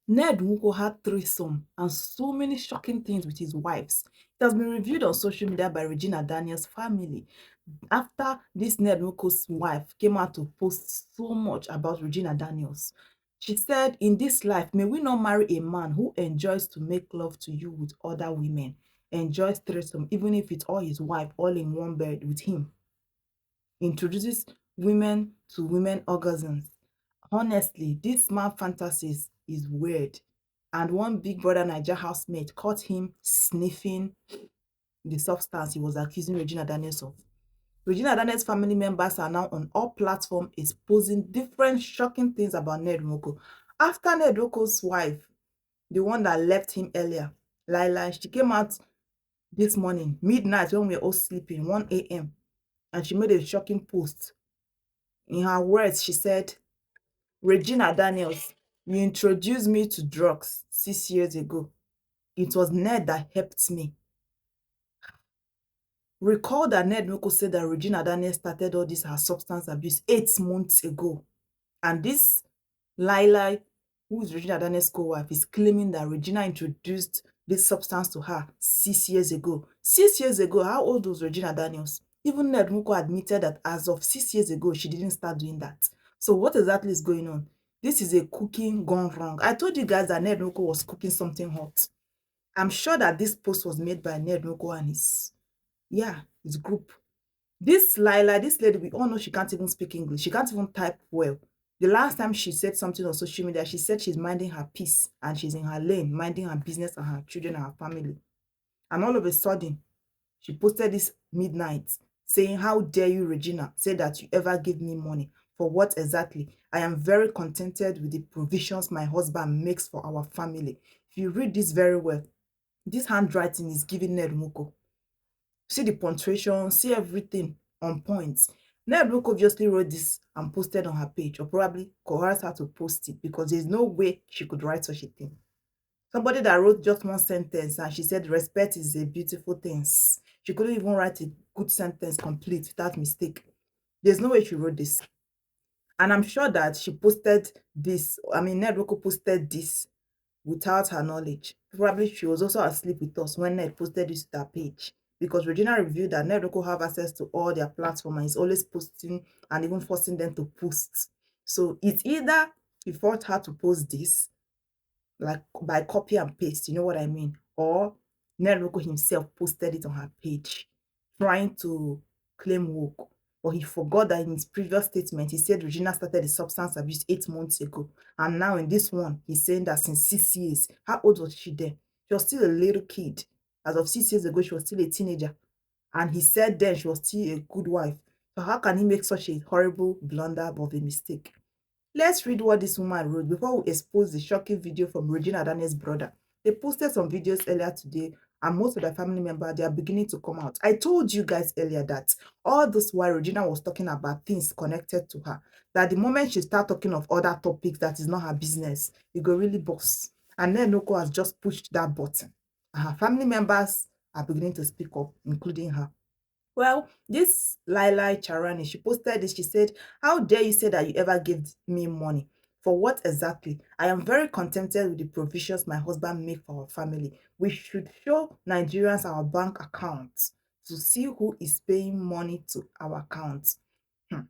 Ned Nwoko had threesome and so many shocking things with his wives. It has been reviewed on social media by Regina Daniels' family after this Ned Nwoko's wife came out to post so much about Regina Daniels. She said, "In this life, may we not marry a man who enjoys to make love to you with other women, enjoys threesome, even if it's all his wife, all in one bed with him, introduces women to women orgasms. Honestly, this man fantasies is weird." And one Big Brother Naija housemate caught him sniffing the substance he was accusing Regina Daniels of. Regina Daniels' family members are now on all platforms exposing different shocking things about Ned Nwoko. After Ned Nwoko's wife, the one that left him earlier, Laila, she came out this morning, midnight when we were all sleeping, 1 a.m., and she made a shocking post. In her words, she said, "Regina Daniels, you introduced me to drugs 6 years ago. It was Ned that helped me. Recall that Ned Nwoko said that Regina Daniels started all this her substance abuse 8 months ago. And this Laila, who is Regina Daniels' co-wife, is claiming that Regina introduced this substance to her 6 years ago. 6 years ago, how old was Regina Daniels? Even Ned Nwoko admitted that as of 6 years ago, she didn't start doing that. So what exactly is going on? This is a cooking gone wrong. I told you guys that Ned Nwoko was cooking something hot. I'm sure that this post was made by Ned Nwoko and his group. This Laila, this lady, we all know she can't even speak English. She can't even type well. The last time she said something on social media, she said she's minding her peace and she's in her lane, minding her business and her children and her family. And all of a sudden, she posted this midnight saying, "How dare you, Regina, say that you ever give me money? For what exactly? I am very contented with the provisions my husband makes for our family." If you read this very well, this handwriting is giving Ned Nwoko. See the punctuation, see everything on point. Ned Nwoko obviously wrote this and posted on her page, or probably coerced her to post it, because there's no way she could write such a thing. Somebody that wrote just one sentence and she said respect is a beautiful thing. She couldn't even write a good sentence complete without mistake. There's no way she wrote this. And I'm sure that she posted this, Ned Nwoko posted this without her knowledge. Probably she was also asleep with us when Ned posted this to her page, because Regina revealed that Ned Nwoko have access to all their platform and is always posting and even forcing them to post. So it's either he forced her to post this, like by copy and paste, you know what I mean? Or Ned Nwoko himself posted it on her page, trying to claim woke. But he forgot that in his previous statement, he said Regina started the substance abuse 8 months ago. And now in this one, he's saying that since 6 years. How old was she then? She was still a little kid. As of 6 years ago, she was still a teenager. And he said then she was still a good wife. So how can he make such a horrible blunder of a mistake? Let's read what this woman wrote before we expose the shocking video from Regina Daniels' brother. They posted some videos earlier today, and most of their family members, they are beginning to come out. I told you guys earlier that all this while Regina was talking about things connected to her, that the moment she start talking of other topics that is not her business, it go really bust. And then Noko has just pushed that button. And her family members are beginning to speak up, including her. Well, this Laila Charani, she posted this. She said, "How dare you say that you ever gave me money? For what exactly? I am very contented with the provisions my husband make for our family. We should show Nigerians our bank accounts to see who is paying money to our accounts. Hmm.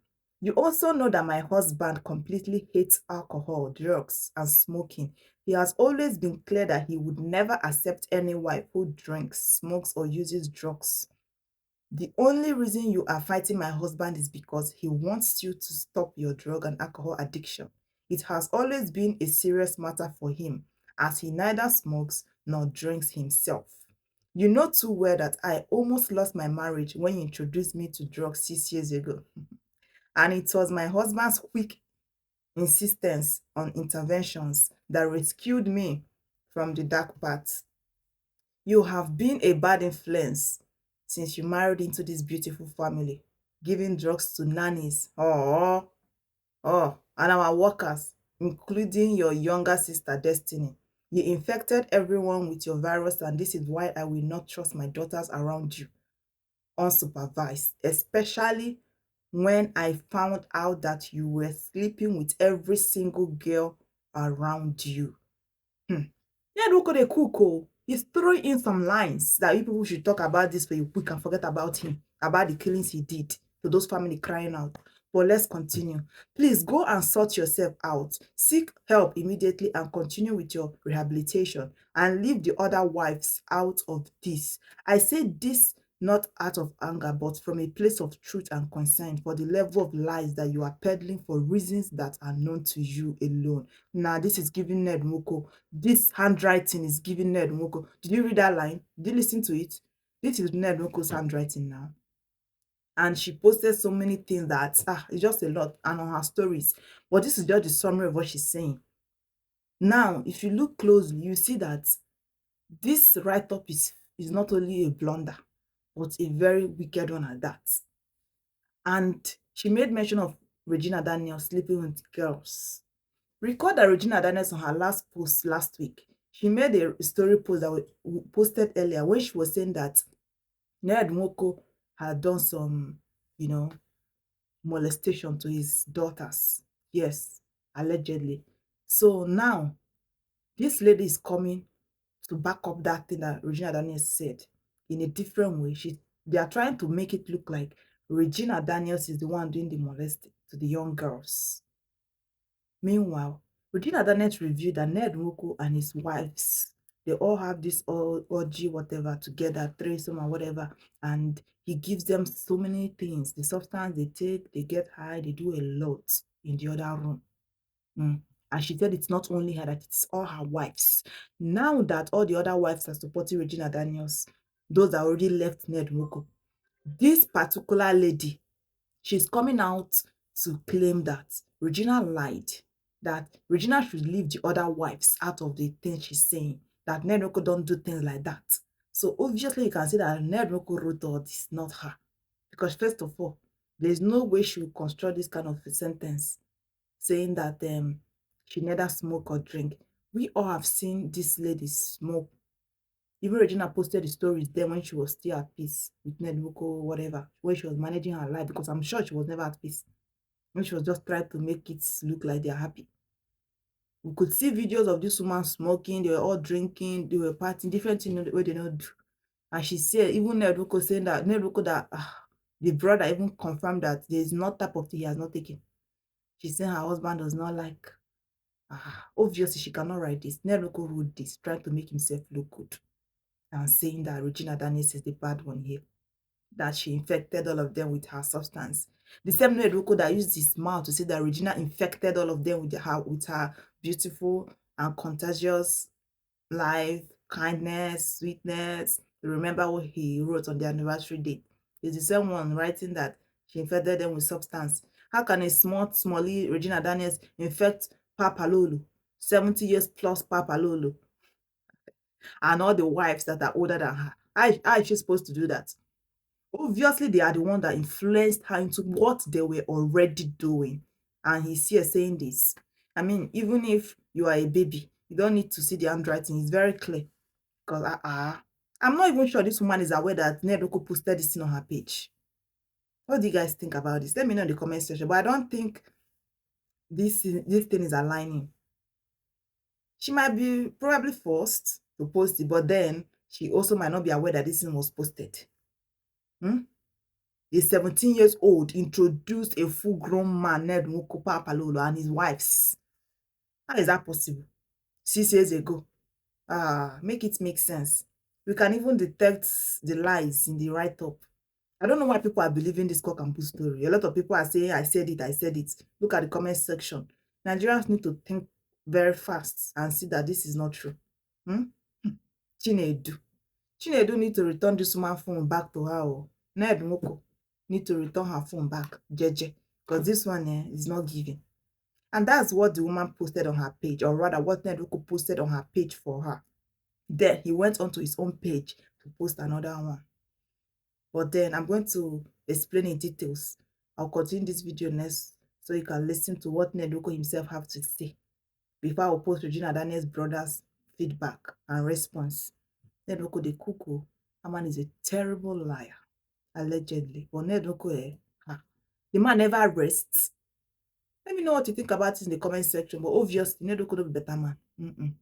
You also know that my husband completely hates alcohol, drugs, and smoking. He has always been clear that he would never accept any wife who drinks, smokes, or uses drugs. The only reason you are fighting my husband is because he wants you to stop your drug and alcohol addiction. It has always been a serious matter for him, as he neither smokes nor drinks himself. You know too well that I almost lost my marriage when you introduced me to drugs 6 years ago. And it was my husband's quick insistence on interventions that rescued me from the dark path. You have been a bad influence since you married into this beautiful family, giving drugs to nannies, and our workers, including your younger sister, Destiny. You infected everyone with your virus, and this is why I will not trust my daughters around you unsupervised, especially when I found out that you were sleeping with every single girl around you." Hmm. Yeah, look at the cook. Oh. He's throwing in some lines that you people should talk about this way we can forget about him, about the killings he did to those family crying out. But let's continue. Please go and sort yourself out. Seek help immediately and continue with your rehabilitation and leave the other wives out of this. I say this not out of anger, but from a place of truth and concern for the level of lies that you are peddling for reasons that are known to you alone. Now, this is giving Ned Nwoko. This handwriting is giving Ned Nwoko. Did you read that line? Did you listen to it? This is Ned Nwoko's handwriting now. And she posted so many things that it's just a lot, and on her stories. But this is just the summary of what she's saying. Now, if you look closely, you see that this write-up is not only a blunder, but a very wicked one at that. And she made mention of Regina Daniels sleeping with girls. Recall that Regina Daniels on her last post last week, she made a story post that we posted earlier when she was saying that Ned Nwoko had done some, you know, molestation to his daughters. Yes, allegedly. So now, this lady is coming to back up that thing that Regina Daniels said in a different way. They are trying to make it look like Regina Daniels is the one doing the molesting to the young girls. Meanwhile, Regina Daniels revealed that Ned Nwoko and his wives, they all have this orgy, whatever, together, threesome or whatever, and he gives them so many things. The substance they take, they get high, they do a lot in the other room. And she said it's not only her, that it's all her wives. Now that all the other wives are supporting Regina Daniels, those that already left Ned Nwoko, this particular lady, she's coming out to claim that Regina lied, that Regina should leave the other wives out of the things she's saying, that Ned Nwoko don't do things like that. So obviously you can see that Ned Nwoko wrote all this, not her. Because first of all, there's no way she will construct this kind of a sentence saying that she neither smoke or drink. We all have seen this lady smoke. Even Regina posted the stories then when she was still at peace with Ned Nwoko, whatever, when she was managing her life, because I'm sure she was never at peace. When she was just trying to make it look like they're happy. We could see videos of this woman smoking, they were all drinking, they were partying, different things where they don't do. And she said, even Ned Nwoko saying that, Ned Nwoko that the brother even confirmed that there is no type of thing he has not taken. She said her husband does not like. Obviously, she cannot write this. Ned Nwoko wrote this, trying to make himself look good. And saying that Regina Daniels is the bad one here. That she infected all of them with her substance. The same Ned Nwoko that used his mouth to say that Regina infected all of them with her beautiful and contagious life, kindness, sweetness. Remember what he wrote on the anniversary date. It's the same one writing that she infected them with substance. How can a smally Regina Daniels infect Papa Lolo, 70 years plus Papa Lolo, and all the wives that are older than her? How is she supposed to do that? Obviously, they are the one that influenced her into what they were already doing. And he's here saying this. I mean, even if you are a baby, you don't need to see the handwriting. It's very clear. Because I'm not even sure this woman is aware that Ned Nwoko posted this thing on her page. What do you guys think about this? Let me know in the comment section. But I don't think this thing is aligning. She might be probably forced to post it, but then she also might not be aware that this thing was posted. A 17 years old introduced a full-grown man, Ned Nwoko Papalolo, and his wives. How is that possible? 6 years ago. Make it make sense. We can even detect the lies in the write-up. I don't know why people are believing this cock and bull story. A lot of people are saying, I said it, I said it. Look at the comment section. Nigerians need to think very fast and see that this is not true. Chinedu. Chinedu need to return this woman's phone back to her. Ned Nwoko need to return her phone back, Jeje, because this one is not giving. And that's what the woman posted on her page, or rather what Ned Nwoko posted on her page for her. Then he went onto his own page to post another one. But then I'm going to explain in details. I'll continue this video next so you can listen to what Ned Nwoko himself have to say before I will post Regina Daniels' brother's feedback and response. Ned Nwoko the cuckoo. That man is a terrible liar, allegedly. But Ned Nwoko, the man never rests. Let me know what you think about it in the comment section. But obviously, Ned Nwoko will be better man.